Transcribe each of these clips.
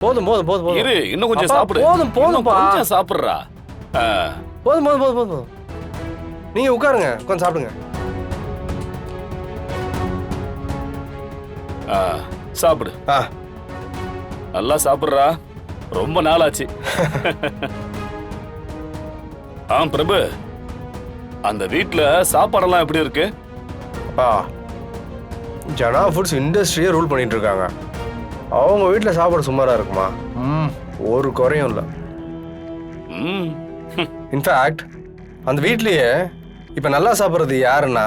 போதும் போதும் போதும் போதும். இரு, இன்னும் கொஞ்சம் அப்பா, சாப்பிடு. போதும் போதும்பா. இன்னும் கொஞ்சம் சாப்பிடுறா. போதும் போதும் போதும் போதும். நீங்க உட்காருங்க, உட்காந்து சாப்பிடுங்க. சாப்பிடு. நல்லா சாப்பிடுறா. ரொம்ப நாளாச்சு. பிரபு, அந்த வீட்ல சாப்பாடெல்லாம் எப்படி இருக்கு? அப்பா, ஜனா ஃபுட்ஸ் இண்டஸ்ட்ரியே ரூல் பண்ணிட்டு இருக்காங்க. அவங்க வீட்டில் சாப்பாடு சுமாராக இருக்குமா? ஒரு குறையும் இல்லை. இன்ஃபேக்ட் அந்த வீட்லயே இப்போ நல்லா சாப்பிட்றது யாருன்னா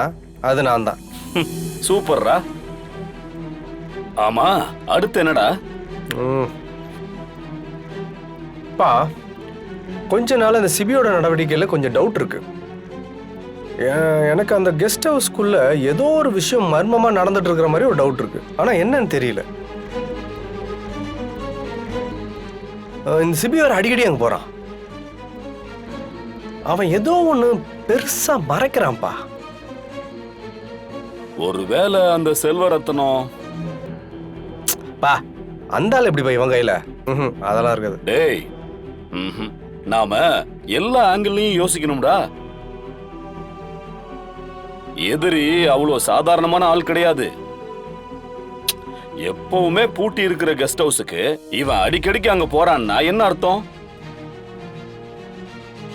அது நான் தான். சூப்பர்ரா. ஆமா, அடுத்து என்னடா? பா, கொஞ்ச நாள் அந்த சிபியோட நடவடிக்கையில் கொஞ்சம் டவுட் இருக்கு. எனக்கு அந்த கெஸ்ட் ஹவுஸ்க்குள்ள ஏதோ ஒரு விஷயம் மர்மமா நடந்துட்டு இருக்கிற மாதிரி ஒரு டவுட் இருக்கு. ஆனா என்னன்னு தெரியல. இந்த சிபியோர் அடிக்கடி அங்க போறான். அவன் ஏதோ ஒண்ணு பெருசா மறைக்கிறான்ப்பா. ஒருவேளை அந்த செல்வரத்னம் பா, அந்த ஆள் எப்படி போய் இவன் கையில? அதெல்லாம் இருக்காது. டேய், நாம எல்லா ஆங்கிள்லயும் யோசிக்கணும்டா. எதிரி அவ்வளவு சாதாரணமான ஆள் கிடையாது. எப்பவுமே பூட்டி இருக்கிற கெஸ்ட் ஹவுஸுக்கு இவன் அடிக்கடிக்கு அங்க போறான்னா என்ன அர்த்தம்?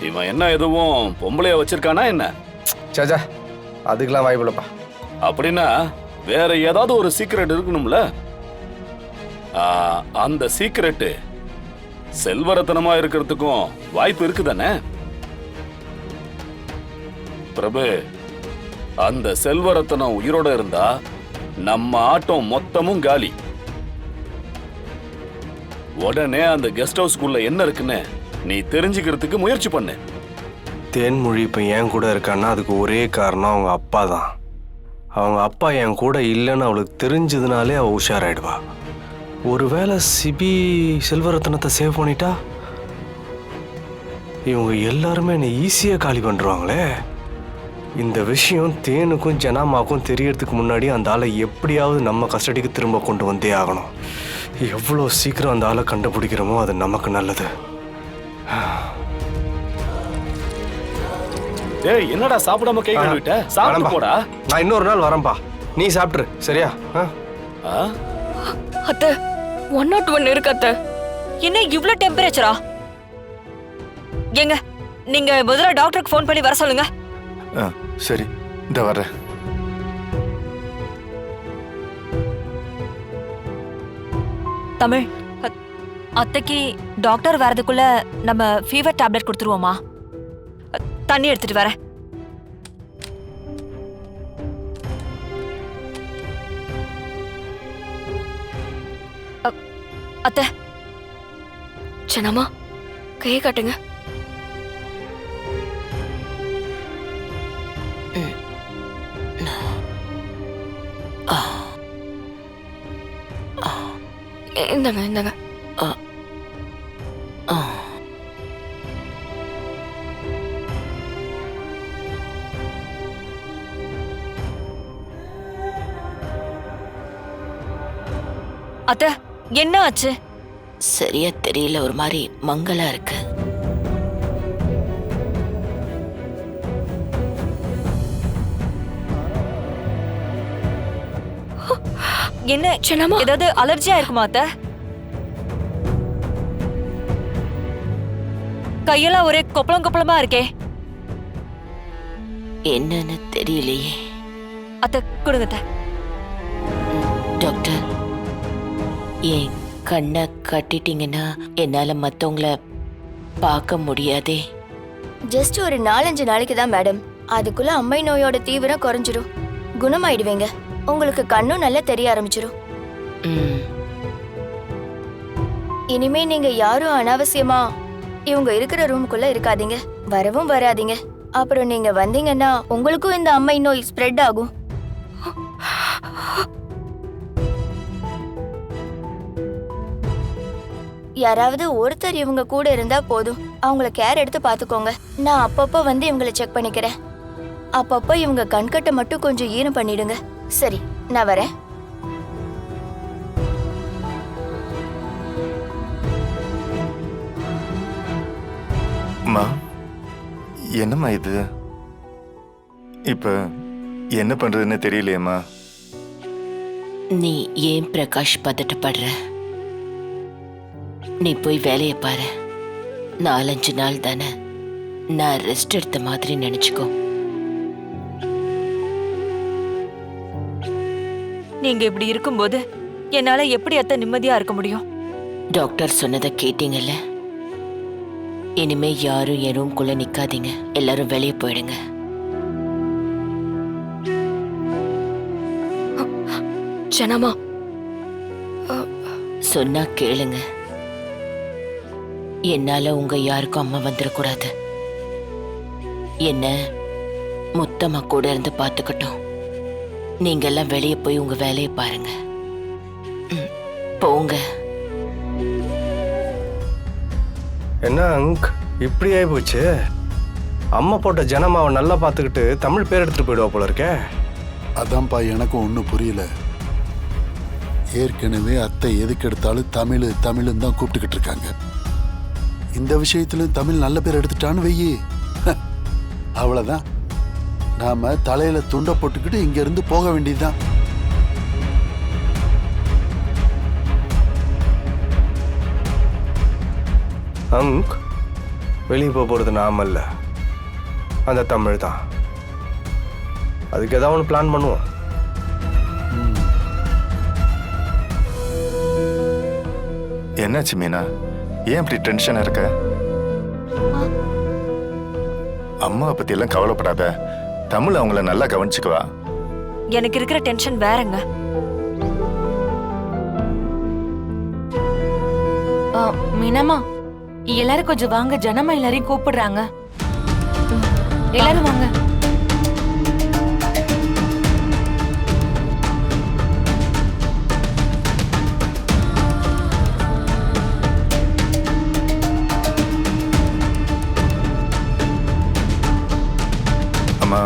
இவன் என்ன எதுவும் பொம்பளைய வச்சிருக்கானா என்ன? சாச்சா, அதுக்கெல்லாம் வாய்ப்புலப்பா. அப்படின்னா வேற ஏதாவது ஒரு சீக்ரெட் இருக்கணும்ல. அந்த சீக்ரெட் செல்வரத்தனமா இருக்கிறதுக்கும் வாய்ப்பு இருக்குதானே? பிரபு, அந்த செல்வரத்தனம் உயிரோட இருந்தா நம்ம ஆட்டம் மொத்தமும் காலி. உடனே அந்த கெஸ்ட் ஹவுஸ்க்குள்ள என்ன இருக்குன்னு நீ தெரிஞ்சுக்கிறதுக்கு முயற்சி பண்ணு. தேன்மொழி இப்ப என் கூட இருக்கான்னா அதுக்கு ஒரே காரணம் அவங்க அப்பா தான். அவங்க அப்பா என் கூட இல்லைன்னு அவளுக்கு தெரிஞ்சதுனாலே அவ உஷாராயிடுவா. ஒருவேளை சிபி செல்வரத்னத்தை சேவ் பண்ணிட்டா இவங்க எல்லாருமே என்னை ஈஸியா காலி பண்றாங்களே. இந்த விஷயம் தேனுக்கும் ஜனாமாக்கும் தெரியறதுக்கு முன்னாடி அந்த ஆளை எப்படியாவது நம்ம கஸ்டடிக்கு திரும்ப கொண்டு வந்தே ஆகணும். எவ்வளோ சீக்கிரம் அந்த ஆளை கண்டுபிடிக்கிறோமோ அது நமக்கு நல்லது. டேய், என்னடா சாப்பிடாம கை கழுவிட்ட? சாப்பிட்டு போடா. நான் இன்னொரு நாள் வரேன்பா, நீ சாப்பிட்டுரு. சரியா? அத்தை, 101 இருக்கு அத்தை. என்ன இவ்ளோ டெம்பரேச்சரா? ஏங்க, நீங்க முதல்ல டாக்டருக்கு ஃபோன் பண்ணி வர சொல்லுங்க. சரி, இந்த வர்றேன். தமிழ், அத்தைக்கு டாக்டர் வரதுக்குள்ள நம்ம ஃபீவர் டேப்லெட் கொடுத்துருவோமா? தண்ணி எடுத்துட்டு வரேன். அத்தை, சனமா கையை காட்டுங்க. இந்தாங்க இந்தாங்க. அத்தை, என்ன ஆச்சு? சரியா தெரியல, ஒரு மாதிரி மங்கலா இருக்கு. என்ன சின்னம்மா, ஏதாவது அலர்ஜியா இருக்குமா அத்தை? கையெல்லாம் ஒரே கொப்பளம் கொப்பளமா இருக்கே. என்னன்னு தெரியலையே. அத்தை கொடுங்க அத்தை. டாக்டர், என் கண்ணை கட்டிட்டீங்கன்னா என்னால மத்தவங்கள பார்க்க முடியாதே. ஜஸ்ட் ஒரு 4-5 நாளைக்கு தான் மேடம். அதுக்குள்ள அம்மை நோயோட தீவிரம் குறைஞ்சிரும், குணமாயிடுவீங்க. உங்களுக்கு கண்ணும் நல்லா தெரிய ஆரம்பிச்சிரும். இனிமே நீங்க யாரும் அனாவசியமா இவங்க இருக்கிற ரூமுக்குள்ள இருக்காதீங்க, வரவும் வராதீங்க. அப்புறம் நீங்க வந்தீங்கன்னா உங்களுக்கும் இந்த அம்மை நோய் ஸ்ப்ரெட் ஆகும். யாராவது ஒருத்தர் இவங்க கூட இருந்தா போதும். அவங்கள கேர் எடுத்து பாத்துக்கோங்க. நான் அப்பப்போ வந்து இவங்களை செக் பண்ணிக்கிறேன். அப்பப்போ இவங்க கண்கட்டை மட்டும் கொஞ்சம் ஈரம் பண்ணிடுங்க. சரி, நான் வரேன். அம்மா என்னம்மா இது இப்ப என்ன பண்றதுன்னு தெரியலையேம்மா. நீ ஏன் பிரகாஷ் பதட்டப்படுற? நீ போய் வேலையை பாரு. 4-5 நாள் தானே, நான் ரெஸ்ட் எடுத்த மாதிரி நினைச்சுக்கோ. நீங்க இப்படி இருக்கும்போது என்னால எப்படி அத்தை நிம்மதியா இருக்க முடியும்? டாக்டர் சொன்னதை கேட்டீங்கல்ல? இனிமே யாரும் என் ரூம்குள்ள நிக்காதீங்க. எல்லாரும் வெளியே போயிடுங்க. ஜனமா, சொன்னா கேளுங்க. என்னால உங்க யாருக்கும் அம்மா வந்துடக்கூடாது. என்ன முத்தம்மா கூட இருந்து பாத்துக்கட்டும். நீங்க எல்லாம் வெளியே போய் உங்க வேலையை பாருங்க. போங்க. என்ன அங்க் இப்படி ஆகி போச்சு? அம்மா போட்ட ஜனமாவை நல்லா பார்த்துக்கிட்டு தமிழ் பேர் எடுத்துட்டு போயிடுவா போல இருக்கே. அதான்ப்பா எனக்கும் ஒன்றும் புரியல. ஏற்கனவே அத்தை எதுக்கு எடுத்தாலும் தமிழ் தமிழ்னு தான் கூப்பிட்டுக்கிட்டு இருக்காங்க. இந்த விஷயத்திலும் தமிழ் நல்ல பேர் எடுத்துட்டான்னு வெயி, அவ்வளோதான். நாம தலையில துண்டை போட்டுக்கிட்டு இங்க இருந்து போக வேண்டியதுதான். அங்க் வெளியே போகிறது நாம இல்ல, அந்த தமிழ் தான். அதுக்கு ஏதாவது ஒன்று பிளான் பண்ணுவோம். என்னாச்சு மீனா, ஏன் இப்படி டென்ஷனா இருக்க? அம்மாவை பத்தி எல்லாம் கவலைப்படாத. தமிழ் அவங்கள நல்லா கவனிச்சுக்குவா. எனக்கு இருக்கிற டென்ஷன் வேறங்க. மீனம்மா, எல்லாரும் கொஞ்சம் வாங்க. ஜனமா எல்லாரையும் கூப்பிடுறாங்க. எல்லாரும் வாங்க. அம்மா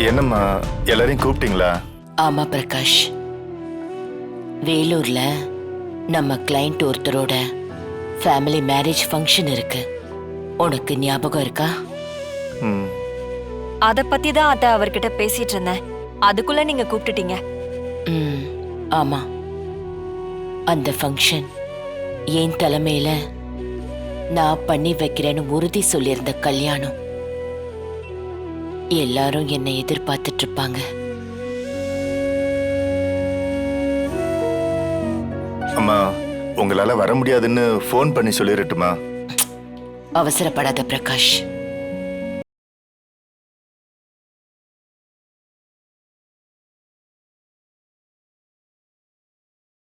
என்னம்மா எல்லாரையும் கூப்பிட்டீங்களா? ஆமா பிரகாஷ், வேலூர்ல நம்ம கிளைண்ட் ஒருத்தரோட ஃபேமிலி மேரேஜ் ஃபங்க்ஷன் இருக்கு. உனக்கு ஞாபகம் இருக்கா? ம். அத பத்தி தான் அத்தை அவர்கிட்ட பேசிட்டு இருந்தேன். அதுக்குள்ள நீங்க கூப்பிட்டுட்டீங்க. ம், ஆமா. அந்த ஃபங்க்ஷன் என் தலைமையில நான் பண்ணி வைக்கிறேன்னு உறுதி சொல்லியிருந்த கல்யாணம். எல்லாரும் என்னை எதிர்பார்த்துட்டு இருப்பாங்க. அம்மா உங்களால வர முடியாதுன்னு ஃபோன் பண்ணி சொல்லிடட்டுமா? அவசரப்படாத பிரகாஷ்.